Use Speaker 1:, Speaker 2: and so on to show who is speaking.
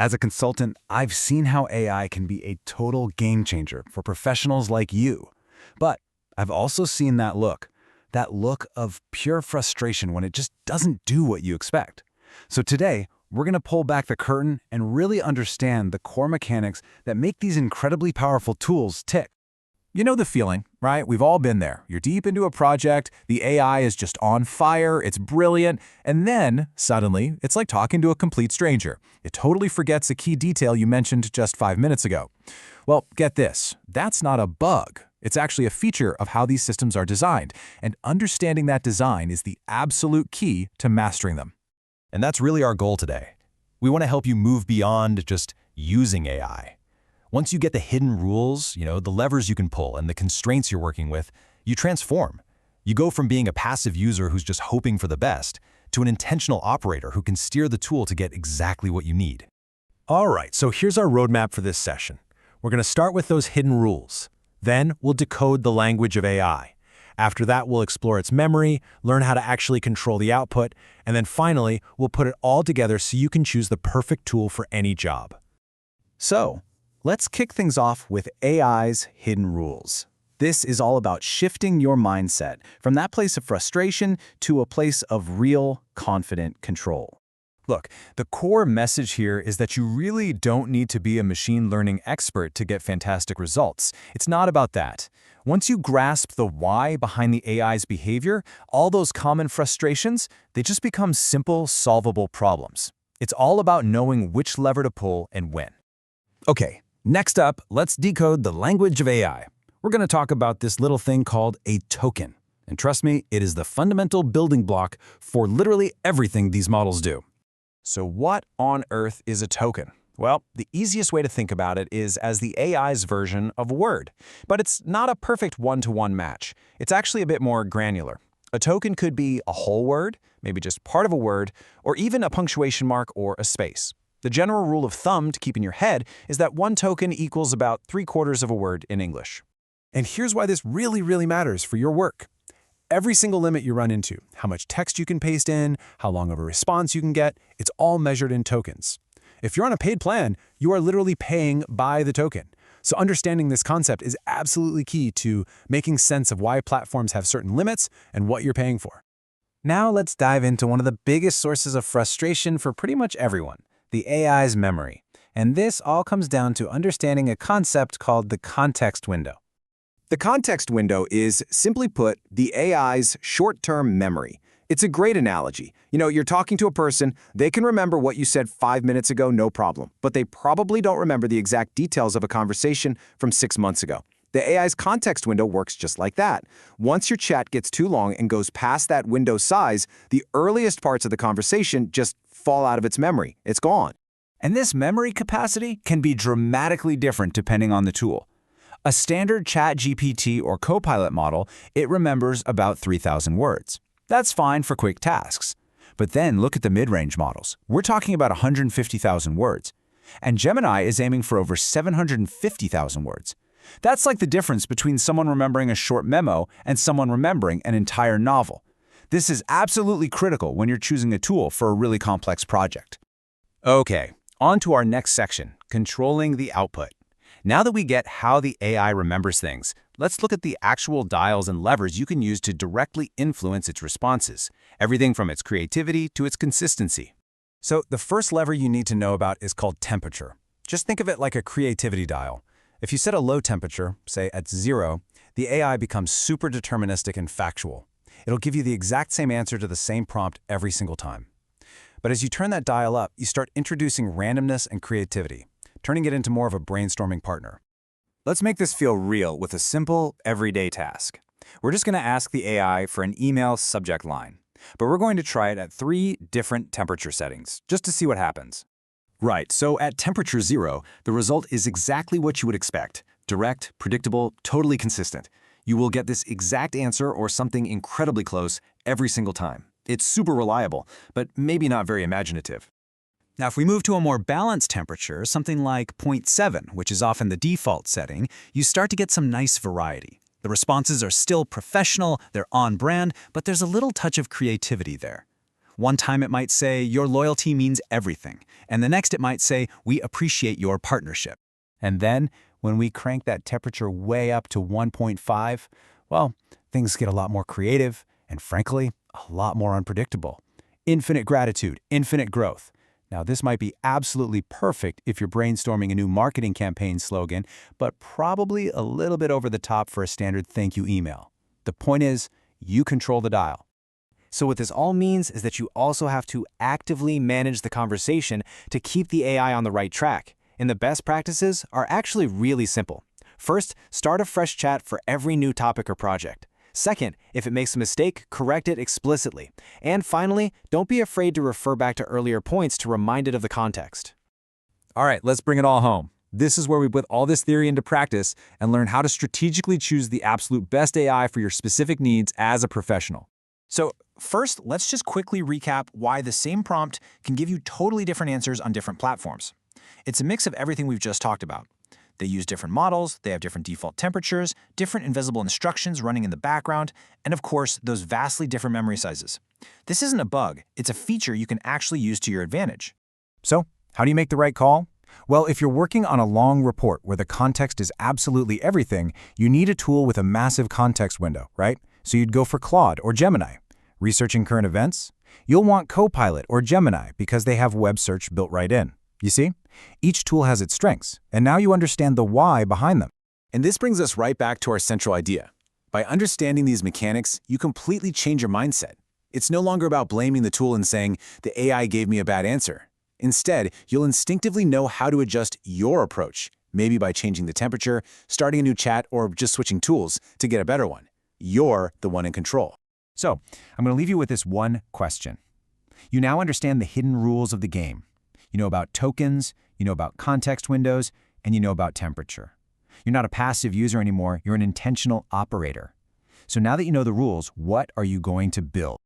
Speaker 1: As a consultant, I've seen how AI can be a total game changer for professionals like you. But I've also seen that look of pure frustration when it just doesn't do what you expect. So today, we're going to pull back the curtain and really understand the core mechanics that make these incredibly powerful tools tick.
Speaker 2: You know the feeling, right? We've all been there. You're deep into a project, the AI is just on fire, it's brilliant, and then, suddenly, it's like talking to a complete stranger. It totally forgets a key detail you mentioned just 5 minutes ago. Well, get this, that's not a bug. It's actually a feature of how these systems are designed, and understanding that design is the absolute key to mastering them.
Speaker 3: And that's really our goal today. We want to help you move beyond just using AI. Once you get the hidden rules, the levers you can pull and the constraints you're working with, you transform. You go from being a passive user who's just hoping for the best to an intentional operator who can steer the tool to get exactly what you need.
Speaker 4: All right, so here's our roadmap for this session. We're going to start with those hidden rules. Then we'll decode the language of AI. After that, we'll explore its memory, learn how to actually control the output, and then finally, we'll put it all together so you can choose the perfect tool for any job.
Speaker 1: So, let's kick things off with AI's hidden rules. This is all about shifting your mindset from that place of frustration to a place of real, confident control.
Speaker 2: Look, the core message here is that you really don't need to be a machine learning expert to get fantastic results. It's not about that. Once you grasp the why behind the AI's behavior, all those common frustrations, they just become simple, solvable problems. It's all about knowing which lever to pull and when.
Speaker 1: Okay, next up, let's decode the language of AI. We're going to talk about this little thing called a token. And trust me, it is the fundamental building block for literally everything these models do.
Speaker 2: So what on earth is a token? Well, the easiest way to think about it is as the AI's version of a word. But it's not a perfect one-to-one match. It's actually a bit more granular. A token could be a whole word, maybe just part of a word, or even a punctuation mark or a space. The general rule of thumb to keep in your head is that one token equals about 3/4 of a word in English.
Speaker 4: And here's why this really matters for your work. Every single limit you run into, how much text you can paste in, how long of a response you can get, it's all measured in tokens. If you're on a paid plan, you are literally paying by the token. So understanding this concept is absolutely key to making sense of why platforms have certain limits and what you're paying for.
Speaker 1: Now let's dive into one of the biggest sources of frustration for pretty much everyone, the AI's memory. And this all comes down to understanding a concept called the context window.
Speaker 5: The context window is, simply put, the AI's short-term memory. It's a great analogy. You're talking to a person, they can remember what you said 5 minutes ago, no problem, but they probably don't remember the exact details of a conversation from 6 months ago. The AI's context window works just like that. Once your chat gets too long and goes past that window size, the earliest parts of the conversation just fall out of its memory. It's gone.
Speaker 1: And this memory capacity can be dramatically different depending on the tool. A standard ChatGPT or Copilot model, it remembers about 3,000 words. That's fine for quick tasks. But then look at the mid-range models. We're talking about 150,000 words. And Gemini is aiming for over 750,000 words. That's like the difference between someone remembering a short memo and someone remembering an entire novel. This is absolutely critical when you're choosing a tool for a really complex project. Okay, on to our next section, controlling the output. Now that we get how the AI remembers things, let's look at the actual dials and levers you can use to directly influence its responses, everything from its creativity to its consistency. So the first lever you need to know about is called temperature. Just think of it like a creativity dial. If you set a low temperature, say at 0, the AI becomes super deterministic and factual. It'll give you the exact same answer to the same prompt every single time. But as you turn that dial up, you start introducing randomness and creativity, turning it into more of a brainstorming partner. Let's make this feel real with a simple, everyday task. We're just going to ask the AI for an email subject line, but we're going to try it at 3 different temperature settings, just to see what happens.
Speaker 3: Right, so at temperature 0, the result is exactly what you would expect. Direct, predictable, totally consistent. You will get this exact answer or something incredibly close every single time. It's super reliable, but maybe not very imaginative.
Speaker 1: Now, if we move to a more balanced temperature, something like 0.7, which is often the default setting, you start to get some nice variety. The responses are still professional, they're on brand, but there's a little touch of creativity there. One time it might say, your loyalty means everything. And the next it might say, we appreciate your partnership.
Speaker 2: And then, when we crank that temperature way up to 1.5, well, things get a lot more creative and, frankly, a lot more unpredictable. Infinite gratitude, infinite growth. Now, this might be absolutely perfect if you're brainstorming a new marketing campaign slogan, but probably a little bit over the top for a standard thank you email. The point is, you control the dial.
Speaker 5: So what this all means is that you also have to actively manage the conversation to keep the AI on the right track. And the best practices are actually really simple. First, start a fresh chat for every new topic or project. Second, if it makes a mistake, correct it explicitly. And finally, don't be afraid to refer back to earlier points to remind it of the context.
Speaker 2: All right, let's bring it all home. This is where we put all this theory into practice and learn how to strategically choose the absolute best AI for your specific needs as a professional.
Speaker 1: So first, let's just quickly recap why the same prompt can give you totally different answers on different platforms. It's a mix of everything we've just talked about. They use different models, they have different default temperatures, different invisible instructions running in the background, and of course, those vastly different memory sizes. This isn't a bug, it's a feature you can actually use to your advantage.
Speaker 2: So, how do you make the right call? Well, if you're working on a long report where the context is absolutely everything, you need a tool with a massive context window, right? So you'd go for Claude or Gemini. Researching current events? You'll want Copilot or Gemini because they have web search built right in. You see? Each tool has its strengths, and now you understand the why behind them.
Speaker 4: And this brings us right back to our central idea. By understanding these mechanics, you completely change your mindset. It's no longer about blaming the tool and saying, the AI gave me a bad answer. Instead, you'll instinctively know how to adjust your approach, maybe by changing the temperature, starting a new chat, or just switching tools to get a better one. You're the one in control.
Speaker 2: So, I'm going to leave you with this one question. You now understand the hidden rules of the game. You know about tokens, you know about context windows, and you know about temperature. You're not a passive user anymore, you're an intentional operator. So now that you know the rules, what are you going to build?